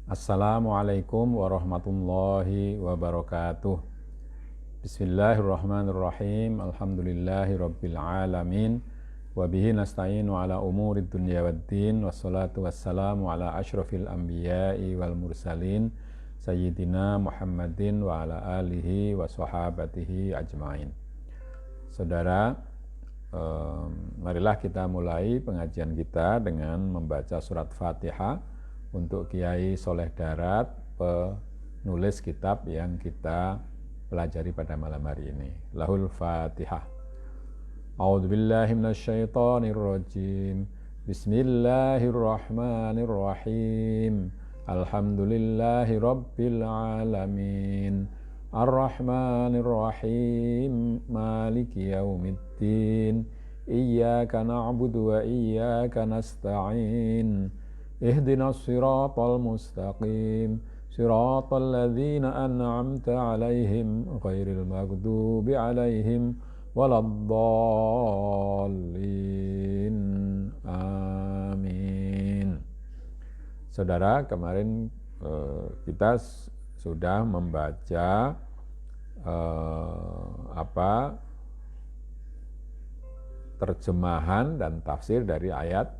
Assalamualaikum warahmatullahi wabarakatuh. Bismillahirrahmanirrahim. Alhamdulillahi rabbil alamin. Wabihi nasta'inu ala umurid dunya waddin. Wassalatu wassalamu ala ashrafil anbiya'i wal mursalin Sayyidina Muhammadin wa ala alihi wa sahabatihi ajmain. Saudara, marilah kita mulai pengajian kita dengan membaca surat Fatihah untuk Kiai Soleh Darat, penulis kitab yang kita pelajari pada malam hari ini. Lahul Fatihah. A'udzubillahi minasyaitonirrajim. Bismillahirrahmanirrahim. Alhamdulillahi rabbil alamin. Ar-Rahmanir-Rahim. Maliki yaumiddin. Iyyaka na'budu wa iyyaka nasta'in. Ihdinas siratal mustaqim, siratal ladzina an'amta 'alaihim ghairil maghdubi 'alaihim waladdallin. Amin. Saudara, kemarin kita sudah membaca terjemahan dan tafsir dari ayat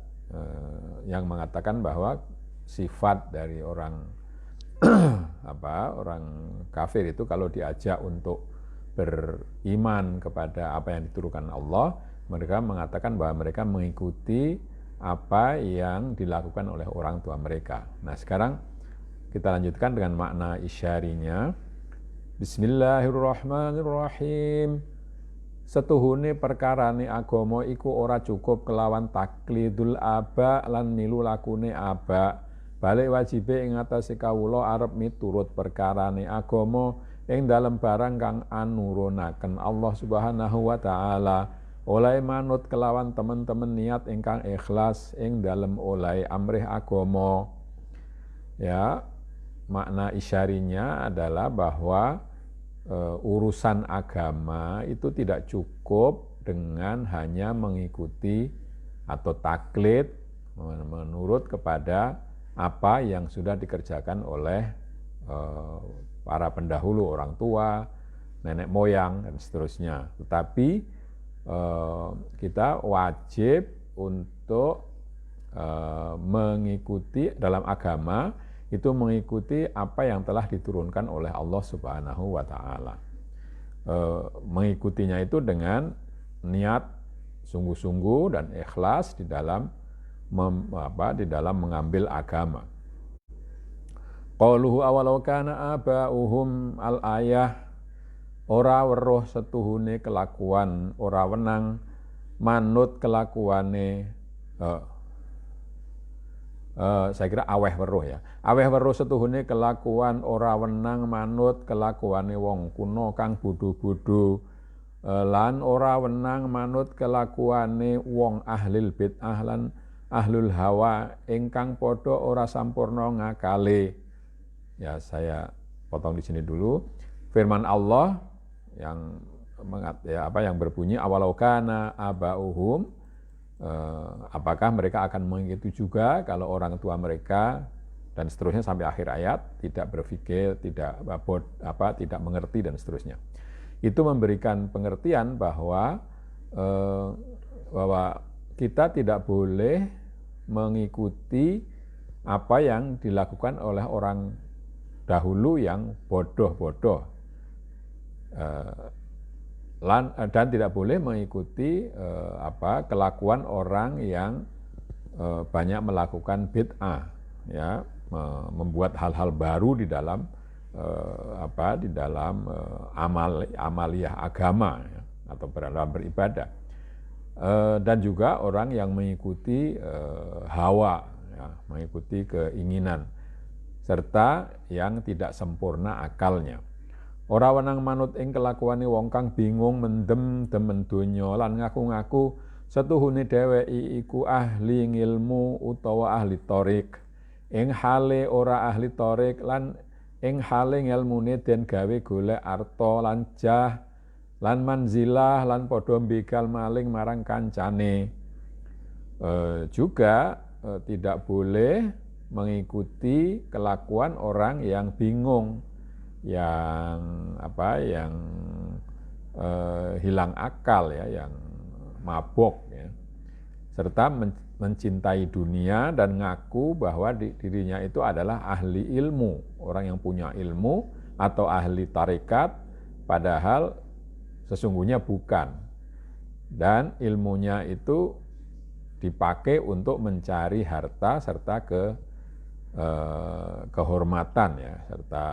yang mengatakan bahwa sifat dari orang orang kafir itu kalau diajak untuk beriman kepada apa yang diturunkan Allah, mereka mengatakan bahwa mereka mengikuti apa yang dilakukan oleh orang tua mereka. Nah, sekarang kita lanjutkan dengan makna isyarinya. Bismillahirrahmanirrahim. Setuhune perkarane agama iku ora cukup kelawan taklidul aba lan milu lakune aba. Balik wajibe ing atase kawula arep miturut perkarane agama ing dalem barang kang anurunaken Allah Subhanahu wa taala. Oleh manut kelawan teman-teman niat ingkang ikhlas ing dalem oleh amrih agama. Ya, makna isyarinya adalah bahwa urusan agama itu tidak cukup dengan hanya mengikuti atau taklid menurut kepada apa yang sudah dikerjakan oleh para pendahulu, orang tua, nenek moyang dan seterusnya. Tetapi kita wajib untuk mengikuti dalam agama itu mengikuti apa yang telah diturunkan oleh Allah Subhanahu wa taala. Mengikutinya itu dengan niat sungguh-sungguh dan ikhlas di dalam mengambil agama. Qauluhu awalau kana aba'uhum al-ayah, ora weruh setuhune kelakuan, ora wenang manut kelakuane saya kira aweh weruh ya. Aweh weruh setuhune kelakuan ora wenang manut kelakuane wong kuno kang bodho-bodho, lan ora wenang manut kelakuane wong ahlil bid'ah lan ahlul hawa ingkang padha ora sampurna ngakale. Ya, saya potong di sini dulu. Firman Allah yang yang berbunyi awalau kana abauhum, apakah mereka akan mengikuti juga kalau orang tua mereka dan seterusnya sampai akhir ayat tidak berpikir, tidak mengerti dan seterusnya. Itu memberikan pengertian bahwa kita tidak boleh mengikuti apa yang dilakukan oleh orang dahulu yang bodoh-bodoh. Dan tidak boleh mengikuti kelakuan orang yang banyak melakukan bid'ah, ya, membuat hal-hal baru di dalam amaliyah agama, ya, atau dalam beribadah, dan juga orang yang mengikuti hawa, ya, mengikuti keinginan, serta yang tidak sempurna akalnya. Ora wenang manut ing kelakuane wong kang bingung mendem demen donya lan ngaku-ngaku setuhune dheweki iku ahli ngilmu utawa ahli tarik. Ing hale ora ahli tarik lan ing hale ngilmune den gawe golek arta lan jah lan manzilah lan padha mbegal maling marang kancane. Juga tidak boleh mengikuti kelakuan orang yang bingung, yang hilang akal ya, yang mabok ya, serta mencintai dunia dan ngaku bahwa dirinya itu adalah ahli ilmu, orang yang punya ilmu atau ahli tarekat, padahal sesungguhnya bukan. Dan ilmunya itu dipakai untuk mencari harta serta kehormatan ya, serta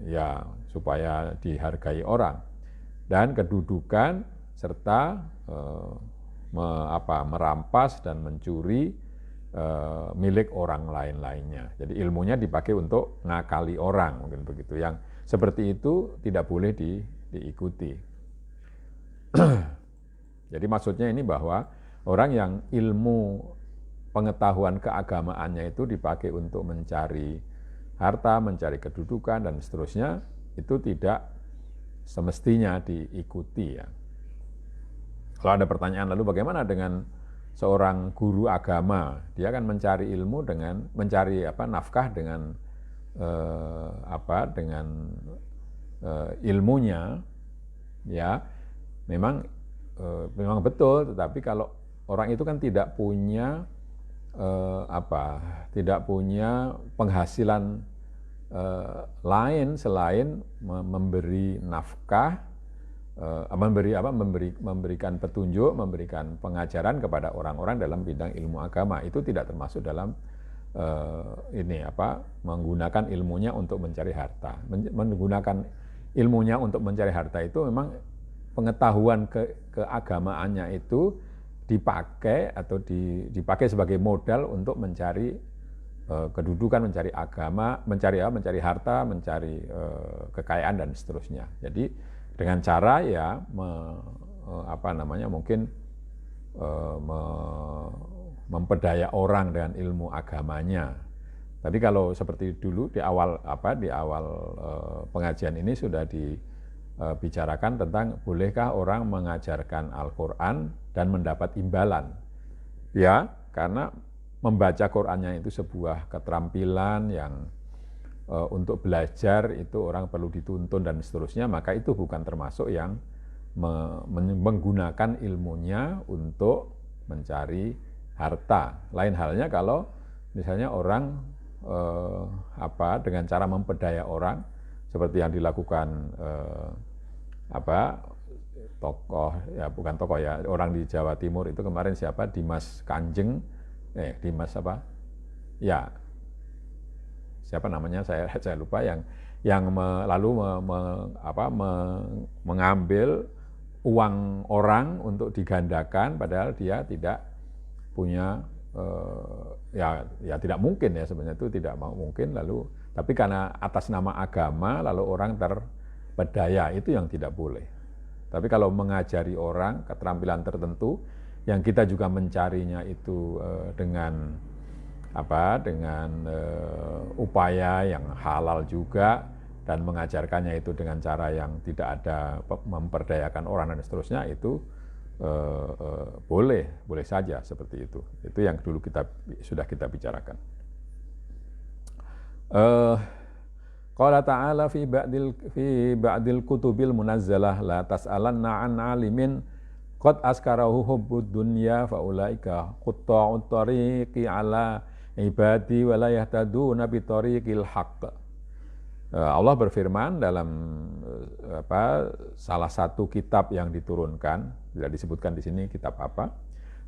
ya supaya dihargai orang, dan kedudukan serta merampas dan mencuri milik orang lain-lainnya. Jadi ilmunya dipakai untuk ngakali orang, mungkin begitu. Yang seperti itu tidak boleh diikuti. Jadi maksudnya ini bahwa orang yang ilmu pengetahuan keagamaannya itu dipakai untuk mencari harta, mencari kedudukan, dan seterusnya, itu tidak semestinya diikuti ya. Kalau ada pertanyaan, lalu bagaimana dengan seorang guru agama? Dia akan mencari ilmu dengan mencari nafkah dengan ilmunya, ya memang betul. Tetapi kalau orang itu kan tidak punya penghasilan lain selain memberi nafkah, memberikan petunjuk, memberikan pengajaran kepada orang-orang dalam bidang ilmu agama. Itu tidak termasuk dalam menggunakan ilmunya untuk mencari harta. Menggunakan ilmunya untuk mencari harta itu memang pengetahuan keagamaannya itu dipakai atau dipakai sebagai modal untuk mencari kedudukan, mencari agama, mencari harta, mencari kekayaan dan seterusnya. Jadi dengan cara ya mungkin memperdaya orang dengan ilmu agamanya. Tapi kalau seperti dulu di awal pengajian ini sudah dibicarakan tentang bolehkah orang mengajarkan Al-Qur'an dan mendapat imbalan. Ya, karena membaca Qur'annya itu sebuah keterampilan yang untuk belajar itu orang perlu dituntun dan seterusnya, maka itu bukan termasuk yang menggunakan ilmunya untuk mencari harta. Lain halnya kalau misalnya orang dengan cara memperdaya orang seperti yang dilakukan orang di Jawa Timur itu kemarin siapa, Dimas Kanjeng, siapa namanya saya lupa, yang mengambil uang orang untuk digandakan padahal dia tidak punya tidak mungkin ya, sebenarnya itu tidak mungkin, tapi karena atas nama agama lalu orang terpedaya, itu yang tidak boleh. Tapi kalau mengajari orang keterampilan tertentu yang kita juga mencarinya itu dengan upaya yang halal juga, dan mengajarkannya itu dengan cara yang tidak ada memperdayakan orang dan seterusnya, itu boleh saja seperti itu. Itu yang dulu sudah kita bicarakan. Qala ta'ala fi ba'dil kutubil munazzalah la tas'alanna an alimin qad askarahu hubbud dunya fa ulaika qutta'ut tariqi ala ibadi wa la yahtaduna bi tariqil haqq. Allah berfirman dalam salah satu kitab yang diturunkan, tidak disebutkan di sini kitab apa.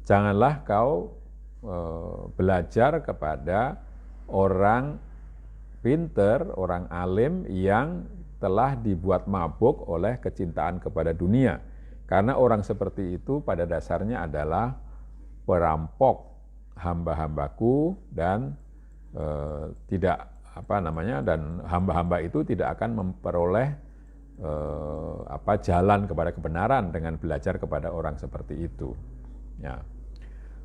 Janganlah kau belajar kepada orang pinter, orang alim yang telah dibuat mabuk oleh kecintaan kepada dunia. Karena orang seperti itu pada dasarnya adalah perampok hamba-hambaku, dan dan hamba-hamba itu tidak akan memperoleh jalan kepada kebenaran dengan belajar kepada orang seperti itu. Ya.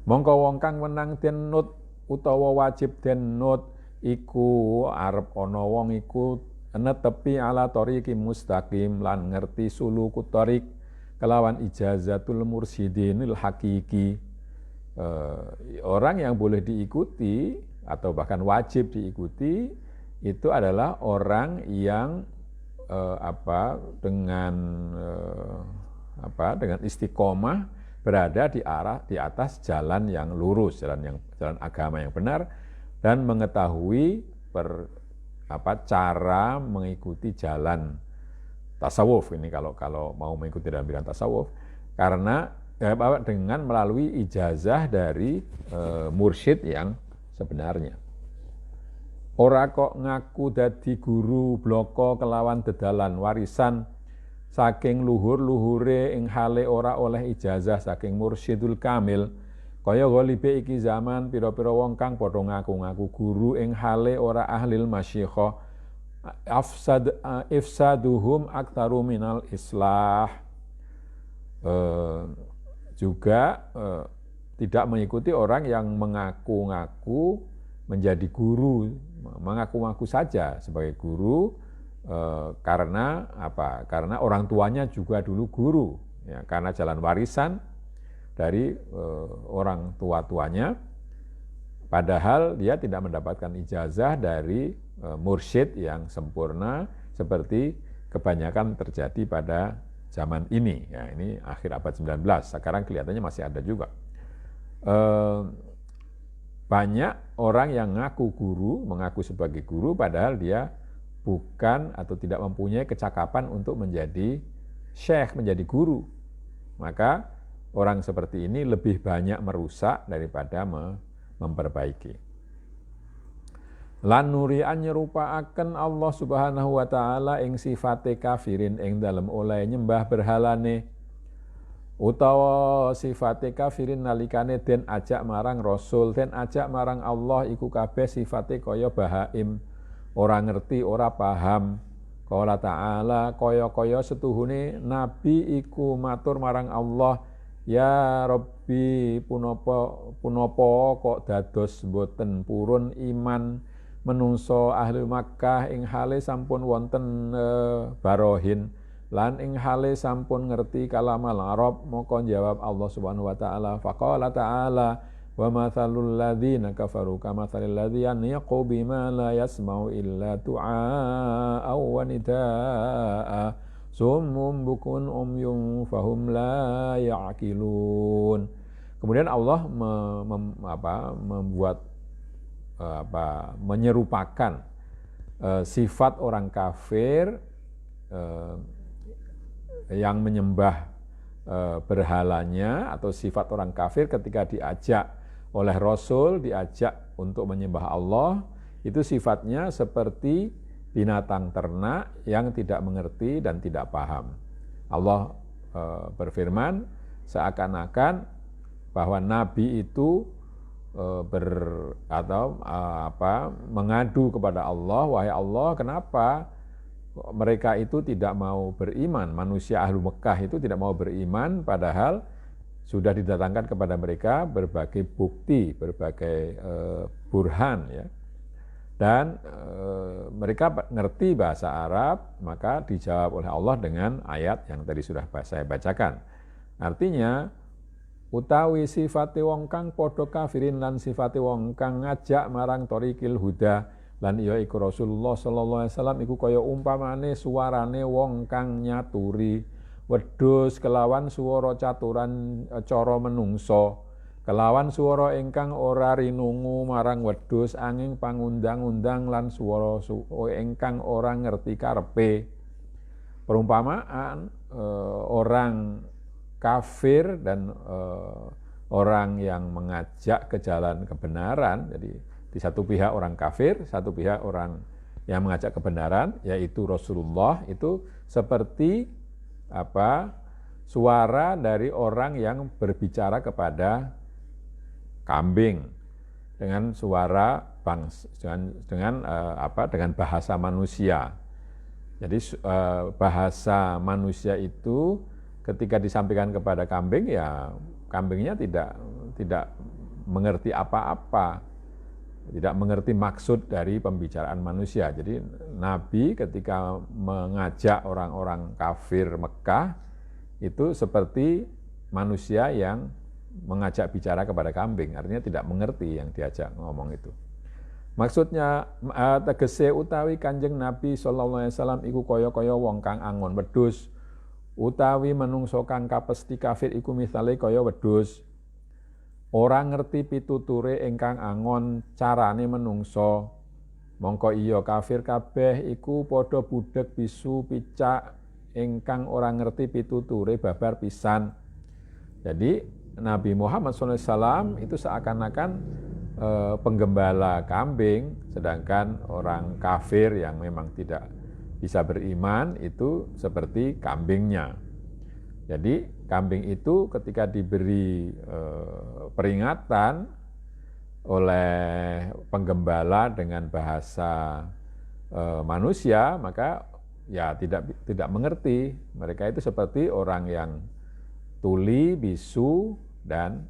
Mongko wong kang wenang den nut utawa wajib den nut iku arep ana wong iku netepi ala thariqi mustaqim lan ngerti suluku thariq kelawan ijazatul mursyidinil hakiki. Orang yang boleh diikuti atau bahkan wajib diikuti itu adalah orang yang dengan istiqomah berada di atas jalan yang lurus, jalan agama yang benar, dan mengetahui cara mengikuti jalan tasawuf ini kalau mau mengikuti dalam bidang tasawuf, karena dengan melalui ijazah dari mursyid yang sebenarnya. Ora kok ngaku dadi guru bloko kelawan dedalan warisan saking luhur-luhure ing hale ora oleh ijazah saking mursyidul kamil. Kaya golibe iki zaman pira-pira wong kang padha ngaku-ngaku guru ing hale ora ahlil masyikha ifsaduhum aktaru minal islah. Juga tidak mengikuti orang yang mengaku-ngaku menjadi guru, mengaku-ngaku saja sebagai guru karena orang tuanya juga dulu guru, ya, karena jalan warisan dari orang tua-tuanya, padahal dia tidak mendapatkan ijazah dari mursyid yang sempurna seperti kebanyakan terjadi pada zaman ini. Ya, ini akhir abad 19, sekarang kelihatannya masih ada juga. Banyak orang yang mengaku sebagai guru, padahal dia bukan atau tidak mempunyai kecakapan untuk menjadi syekh, menjadi guru. Maka orang seperti ini lebih banyak merusak daripada memperbaiki. Lan nuri'an nyerupaaken Allah Subhanahu wa taala ing sifate kafirin ing dalem oleh nyembah berhalane, utawa sifate kafirin nalikane den ajak marang Rasul, den ajak marang Allah iku kabeh sifate kaya bahaim, ora ngerti, ora paham. Qala ta'ala kaya-kaya setuhune nabi iku matur marang Allah, ya Rabbi punapa kok dados boten purun iman menungso ahli Makkah ing hale sampun wonten barohin lan ing hale sampun ngerti kalamal Arab. Moko jawab Allah Subhanahu wa taala, faqala ta'ala wa mathalul ladzina kafaru kamathalil ladzina yaqu bima la yasma'u illa du'a wa nidaa summum bukun umyum fahum la ya'qilun. Kemudian Allah menyerupakan sifat orang kafir yang menyembah berhalanya, atau sifat orang kafir ketika diajak oleh Rasul, diajak untuk menyembah Allah, itu sifatnya seperti binatang ternak yang tidak mengerti dan tidak paham. Allah berfirman seakan-akan bahwa Nabi itu mengadu kepada Allah, wahai Allah, kenapa mereka itu tidak mau beriman, manusia ahlu Mekah itu tidak mau beriman, padahal sudah didatangkan kepada mereka berbagai bukti, berbagai burhan, ya. Dan mereka ngerti bahasa Arab, maka dijawab oleh Allah dengan ayat yang tadi sudah saya bacakan. Artinya, utawi sifate wong kang padha kafirin lan sifate wong kang ngajak marang thoriqil huda lan iya iku Rasulullah sallallahu alaihi wasallam iku kaya umpamane suarane wong kang nyaturi wedhus kelawan swara caturan cara menungso, kelawan swara ingkang ora rinungu marang wedhus angin pangundang-undang lan swara ingkang ora ngerti karepe. Perumpamaan orang kafir dan orang yang mengajak ke jalan kebenaran. Jadi di satu pihak orang kafir, satu pihak orang yang mengajak kebenaran, yaitu Rasulullah, itu seperti suara dari orang yang berbicara kepada kambing dengan suara dengan bahasa manusia. Jadi bahasa manusia itu ketika disampaikan kepada kambing, ya kambingnya tidak mengerti apa-apa, tidak mengerti maksud dari pembicaraan manusia. Jadi Nabi ketika mengajak orang-orang kafir Mekah itu seperti manusia yang mengajak bicara kepada kambing, artinya tidak mengerti yang diajak ngomong itu. Maksudnya tegese utawi Kanjeng Nabi sallallahu alaihi wasallam iku kaya-kaya wong kang angon wedhus, utawi menungso kang kapesti kafir iku misale kaya wedhus. Ora ngerti pituture ingkang angon carane menungso. Mongko iya kafir kabeh iku padha budheg bisu picak ingkang ora ngerti pituture babar pisan. Jadi Nabi Muhammad SAW itu seakan-akan penggembala kambing, sedangkan orang kafir yang memang tidak bisa beriman itu seperti kambingnya. Jadi kambing itu ketika diberi peringatan oleh penggembala dengan bahasa manusia, maka ya tidak mengerti. Mereka itu seperti orang yang tuli, bisu dan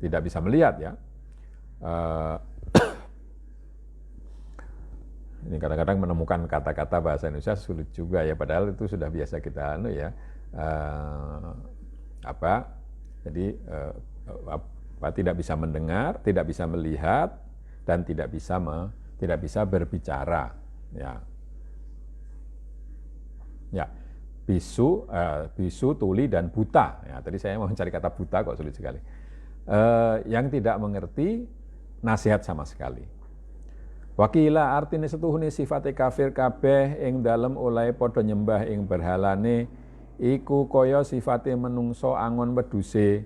tidak bisa melihat ya. Ini kadang-kadang menemukan kata-kata bahasa Indonesia sulit juga ya, padahal itu sudah biasa kita jadi tidak bisa mendengar, tidak bisa melihat, dan tidak bisa berbicara ya. Ya, bisu, tuli, dan buta. Ya, tadi saya mau mencari kata buta kok sulit sekali. Yang tidak mengerti nasihat sama sekali. Wakila artine setuhune sifate kafir kabeh ing dalem oleh padha nyembah ing berhalane iku kaya sifate menungso angon wedhuse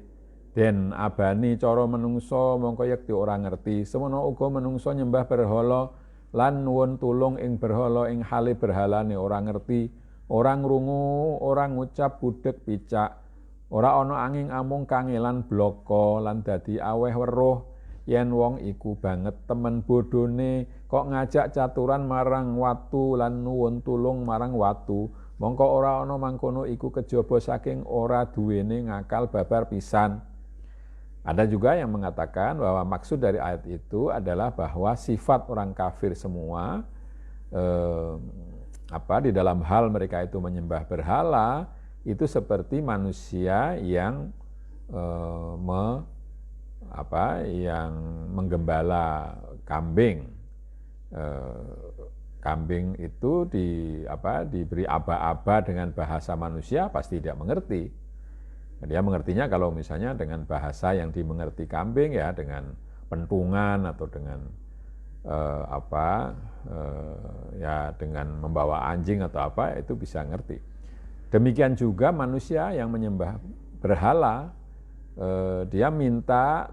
den abani cara menungso mongko yekti ora ngerti. Semono uga menungso nyembah berhala lan nuwun tulung ing berhala ing hale berhalane ora ngerti. Orang rungu, orang ngucap budheg picak, ora ana angin amung kangelan bloko lan dadi aweh weruh yen wong iku banget temen bodhone kok ngajak caturan marang watu lan nuwun tulung marang watu, mongko ora ana mangkono iku kejaba saking ora duwene ngakal babar pisan. Ada juga yang mengatakan bahwa maksud dari ayat itu adalah bahwa sifat orang kafir semua di dalam hal mereka itu menyembah berhala itu seperti manusia yang yang menggembala kambing. Kambing itu diberi aba-aba dengan bahasa manusia pasti tidak mengerti. Dia mengertinya kalau misalnya dengan bahasa yang dimengerti kambing ya, dengan pentungan atau dengan dengan membawa anjing atau apa, itu bisa ngerti. Demikian juga manusia yang menyembah berhala, dia minta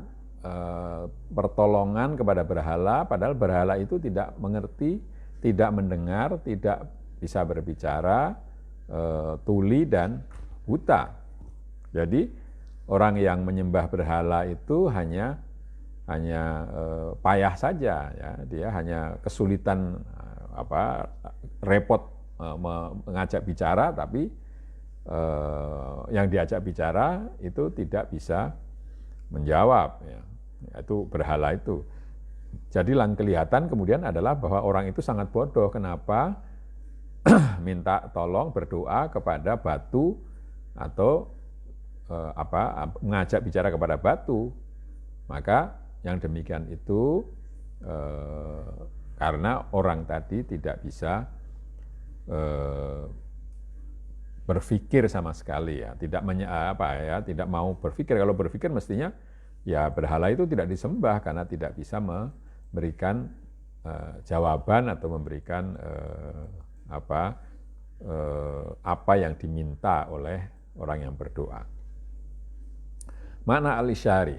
pertolongan kepada berhala, padahal berhala itu tidak mengerti, tidak mendengar, tidak bisa berbicara, tuli dan buta. Jadi orang yang menyembah berhala itu hanya payah saja ya, dia hanya kesulitan repot mengajak bicara, tapi yang diajak bicara itu tidak bisa menjawab ya, itu berhala itu. Jadi yang kelihatan kemudian adalah bahwa orang itu sangat bodoh. Kenapa minta tolong berdoa kepada batu atau mengajak bicara kepada batu? Maka yang demikian itu karena orang tadi tidak bisa berpikir sama sekali ya, tidak mau berpikir. Kalau berpikir mestinya ya berhala itu tidak disembah karena tidak bisa memberikan jawaban atau memberikan apa yang diminta oleh orang yang berdoa. Makna al-isyari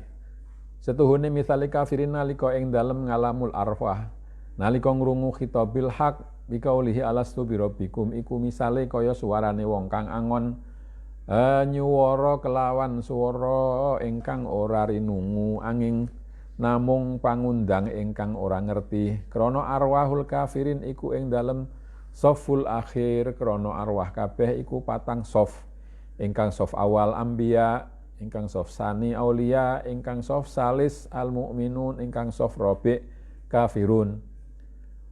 setuhune misale kafirin nalika ing dalem ngalamul arwah, nalika ngrungu khitabil haq bikaulihi alastu birabbikum iku misale kaya suarane wong kang angon nyuwara kelawan swara ingkang ora rinungu angin namung pangundang ingkang ora ngerti. Krana arwahul kafirin iku ing dalem saful akhir, krana arwah kabeh iku patang saf, ingkang saf awal anbiya, ingkang sof sani aulia, ingkang sof salis al-mu'minun, ingkang sof robi kafirun.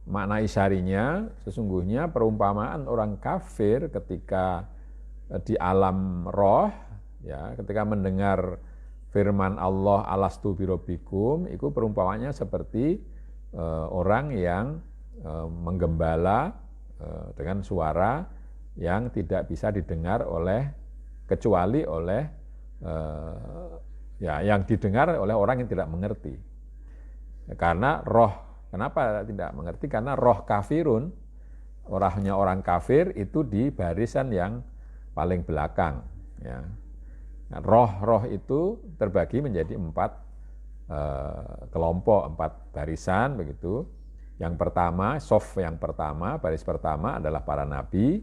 Makna isyarinya sesungguhnya perumpamaan orang kafir ketika di alam roh ya, ketika mendengar firman Allah alastu birabbikum itu perumpamannya seperti orang yang menggembala dengan suara yang tidak bisa didengar kecuali oleh yang didengar oleh orang yang tidak mengerti. Karena kenapa tidak mengerti? Karena roh kafirun, orangnya orang kafir itu di barisan yang paling belakang. Ya. Nah, roh itu terbagi menjadi 4 kelompok, 4 barisan begitu. Yang pertama, baris pertama adalah para nabi,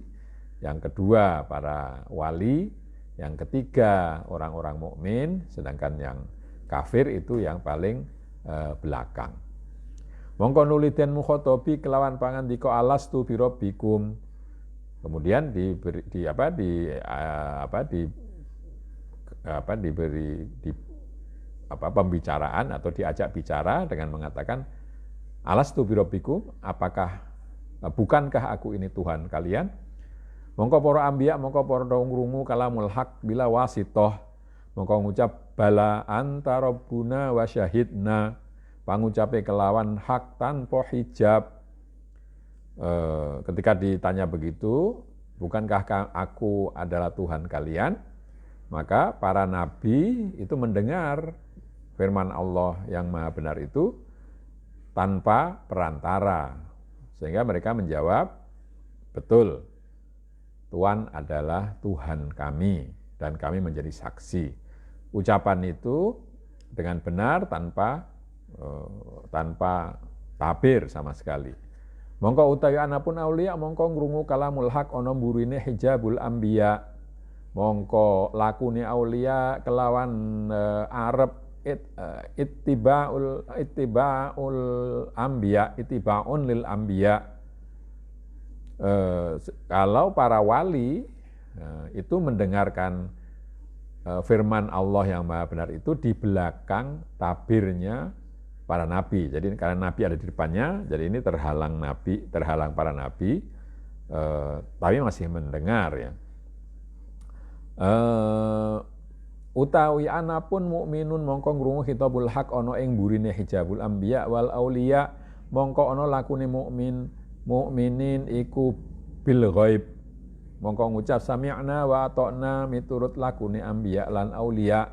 yang kedua para wali, yang ketiga orang-orang mukmin, sedangkan yang kafir itu yang paling belakang. Mongko nuli den mukhotobi kelawan pangandika alastu birabbikum. Kemudian diberi pembicaraan atau diajak bicara dengan mengatakan alastu birabbikum, bukankah aku ini Tuhan kalian? Mongko para anbiya, mongko para ngrungu kalamul haq bila wasithah, mongko ngucap bala anta rabbuna wa syahidna, pangucape kelawan hak tanpa hijab. Ketika ditanya begitu, bukankah aku adalah Tuhan kalian? Maka para nabi itu mendengar firman Allah yang maha benar itu tanpa perantara. Sehingga mereka menjawab, betul, Tuhan adalah Tuhan kami dan kami menjadi saksi. Ucapan itu dengan benar tanpa tabir sama sekali. Mongko utawi anapun aulia mongko ngrungu kalamul haq ana mburine hijabul anbiya. Mongko lakune aulia kelawan arep ittibaul anbiya, ittibaun lil anbiya. Kalau para wali itu mendengarkan firman Allah yang maha benar itu di belakang tabirnya para nabi. Jadi karena nabi ada di depannya, jadi ini terhalang para nabi, tapi masih mendengar ya. Utawi anapun mukminun mongko ngrungu khitabul haq ana ing burine hijabul anbiya wal auliya, mongko ana lakune mukminin iku bil ghaib, mongko ngucap sami'na wa ata'na miturut lakune anbiya lan auliya.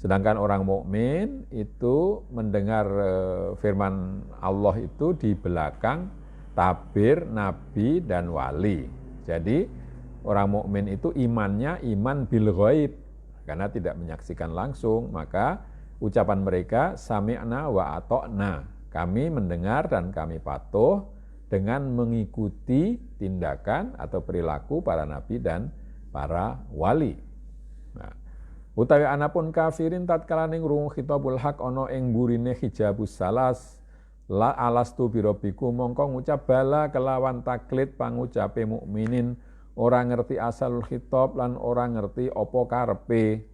Sedangkan orang mukmin itu mendengar firman Allah itu di belakang tabir nabi dan wali. Jadi orang mukmin itu imannya iman bil ghaib karena tidak menyaksikan langsung, maka ucapan mereka sami'na wa ata'na, kami mendengar dan kami patuh dengan mengikuti tindakan atau perilaku para nabi dan para wali. Nah, utawi anapun kafirin tatkala ning rungu khitabul haq ana ing burine hijabus salas la alastu birabbikum mongko ngucap bala kelawan taklid pangucape mukminin, ora ngerti asalul khitab lan ora ngerti apa karepe.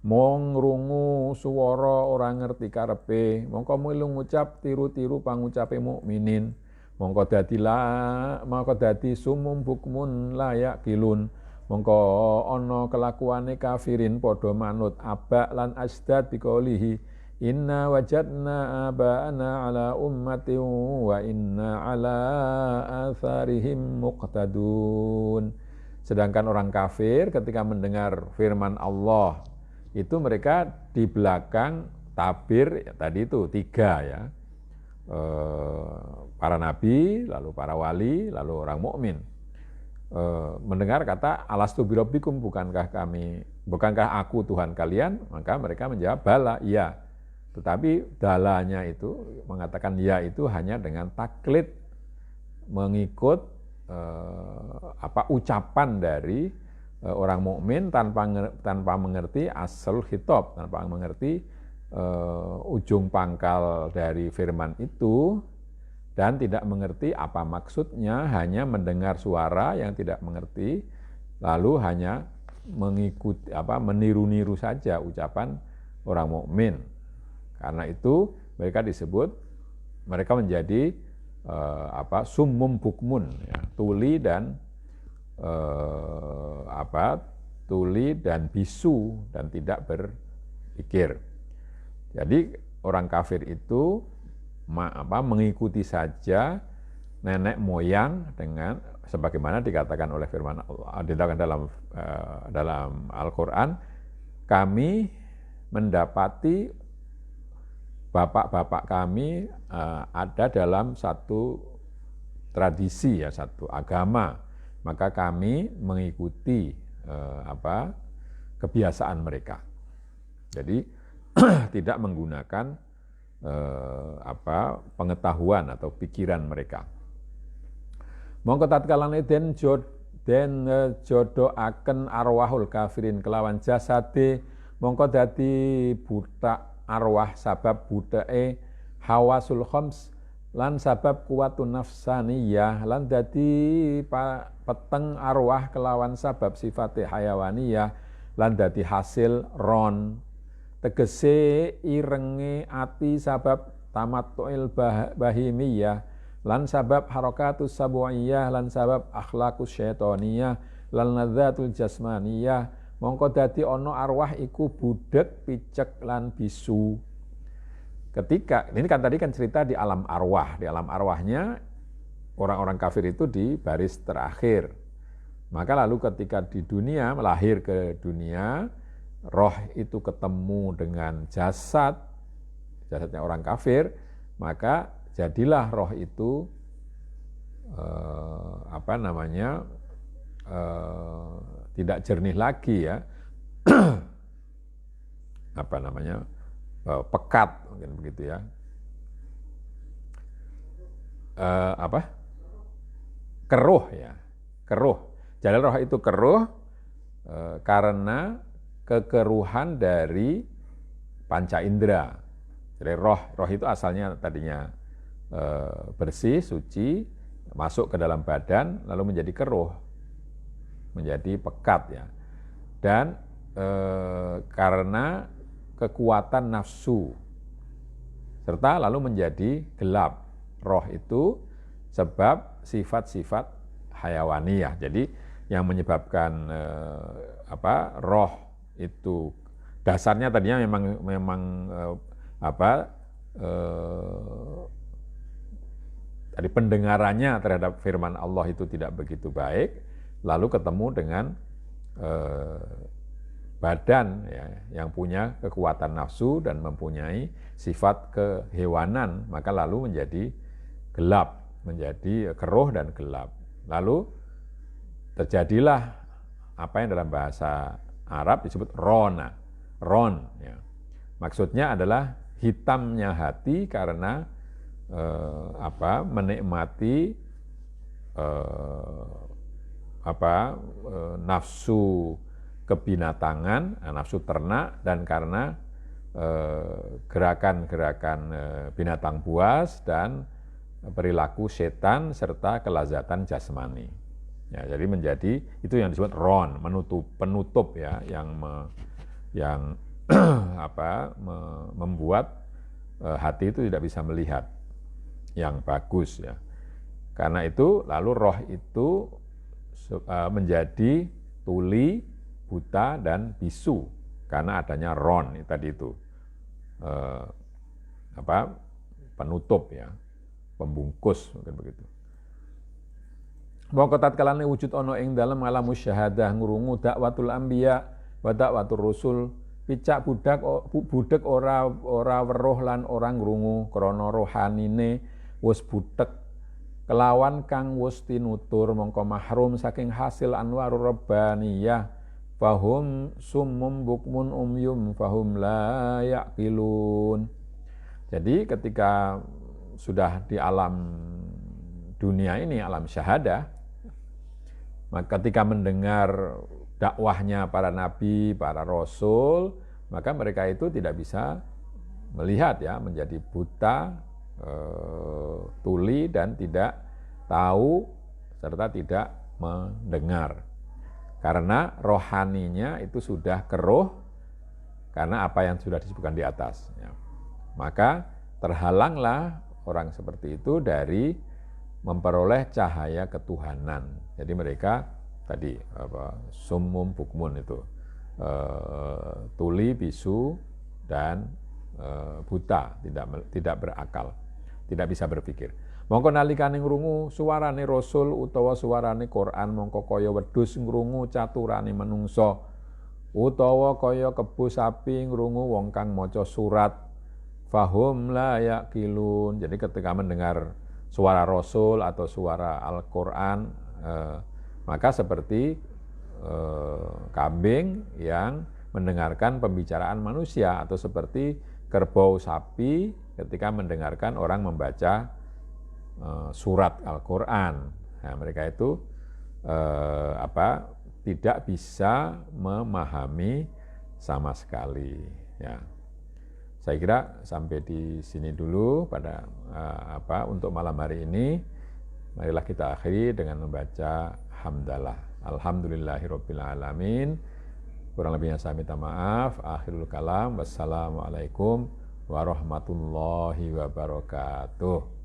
Mong rungu swara ora ngerti karepe, mongko melu ngucap tiru-tiru pangucape mukminin. Mongko dadi sumum bukmun layak kilun. Mongko ana kelakuane kafirin padha manut aba lan asdad biqaulihi inna wajadna aba'ana ala ummatin wa inna ala atharihim muqtadun. Sedangkan orang kafir ketika mendengar firman Allah itu mereka di belakang tabir ya, tadi itu 3 ya. Para nabi, lalu para wali, lalu orang mukmin mendengar kata alastu birabbikum, bukankah aku Tuhan kalian? Maka mereka menjawab bala, iya. Tetapi dalanya itu mengatakan ya itu hanya dengan taklid, mengikut ucapan dari orang mukmin tanpa mengerti asal khitab, tanpa mengerti ujung pangkal dari firman itu, dan tidak mengerti apa maksudnya, hanya mendengar suara yang tidak mengerti, lalu hanya mengikuti meniru-niru saja ucapan orang mukmin. Karena itu mereka menjadi summum bukmun ya, tuli dan tuli dan bisu dan tidak berpikir. Jadi orang kafir itu mengikuti saja nenek moyang dengan sebagaimana dikatakan oleh firman Allah, dikatakan dalam Al-Qur'an, kami mendapati bapak-bapak kami ada dalam satu tradisi ya, satu agama, maka kami mengikuti kebiasaan mereka. Jadi tidak menggunakan pengetahuan atau pikiran mereka. Mongko tatkalane den jodohaken arwahul kafirin kelawan jasade, mongko dadi buta arwah sabab budake hawasul khams lan sabab kuwatun nafsaniyah lan dadi peteng arwah kelawan sabab sifate hayawaniyah lan dadi hasil ron, tegese irenge ati sabab tamattu'il bahimiyah lan sabab harakatus sabu'iyah lan sabab akhlaqus syaitoniyah lan ladzatul jasmaniyah, mongko dadi ana arwah iku budek, picek lan bisu. Ketika ini kan tadi kan cerita di alam arwah, di alam arwahnya orang-orang kafir itu di baris terakhir. Maka lalu ketika di dunia, melahir ke dunia, roh itu ketemu dengan jasadnya orang kafir, maka jadilah roh itu tidak jernih lagi ya, pekat mungkin begitu ya, keruh ya, keruh. Jadi roh itu keruh karena kekeruhan dari panca indera. Jadi roh itu asalnya tadinya bersih, suci, masuk ke dalam badan, lalu menjadi keruh, menjadi pekat ya. Dan karena kekuatan nafsu, serta lalu menjadi gelap. Roh itu sebab sifat-sifat hayawaniyah. Jadi yang menyebabkan roh itu dasarnya tadinya memang tadi pendengarannya terhadap firman Allah itu tidak begitu baik, lalu ketemu dengan badan ya, yang punya kekuatan nafsu dan mempunyai sifat kehewanan, maka lalu menjadi gelap, menjadi keruh dan gelap. Lalu terjadilah apa yang dalam bahasa Arab disebut ron ya. Maksudnya adalah hitamnya hati karena menikmati nafsu kebinatangan, nafsu ternak, dan karena gerakan-gerakan binatang buas dan perilaku setan serta kelazatan jasmani. Ya, jadi menjadi itu yang disebut ron, penutup ya, yang membuat hati itu tidak bisa melihat yang bagus ya. Karena itu lalu roh itu menjadi tuli, buta dan bisu karena adanya ron tadi itu penutup ya, pembungkus mungkin begitu. Mongko tatkalane wujud ana ing dalem alam syahadah ngrungu dakwatul anbiya wa dakwatur rusul, picak budek ora weruh lan ora ngrungu krana rohanine wis budek kelawan kang wis tinutur, mongko mahrum saking hasil anwarur rabbaniyah, fahum summum bukmun umyum fahum la yaqilun. Jadi ketika sudah di alam dunia ini, alam syahadah, maka ketika mendengar dakwahnya para nabi, para rasul, maka mereka itu tidak bisa melihat ya, menjadi buta, tuli dan tidak tahu serta tidak mendengar. Karena rohaninya itu sudah keruh karena apa yang sudah disebutkan di atas. Ya. Maka terhalanglah orang seperti itu dari memperoleh cahaya ketuhanan. Jadi mereka tadi sumum bukmun itu tuli, bisu, dan buta, tidak berakal, tidak bisa berpikir. Mongko nalikane ngrungu suarane Rasul utawa suarane Quran, mongko kaya wedhus ngrungu caturane menungso, utawa kaya kebo sapi ngrungu wong kang maca surat. Fahum la yaqilun. Jadi ketika mendengar suara Rasul atau suara Al-Quran, maka seperti kambing yang mendengarkan pembicaraan manusia, atau seperti kerbau sapi ketika mendengarkan orang membaca surat Al-Quran. Nah, mereka itu tidak bisa memahami sama sekali. Ya. Saya kira sampai di sini dulu pada untuk malam hari ini. Marilah kita akhiri dengan membaca hamdalah. Alhamdulillahirabbil alamin. Kurang lebihnya saya minta maaf. Akhirul kalam. Wassalamualaikum warahmatullahi wabarakatuh.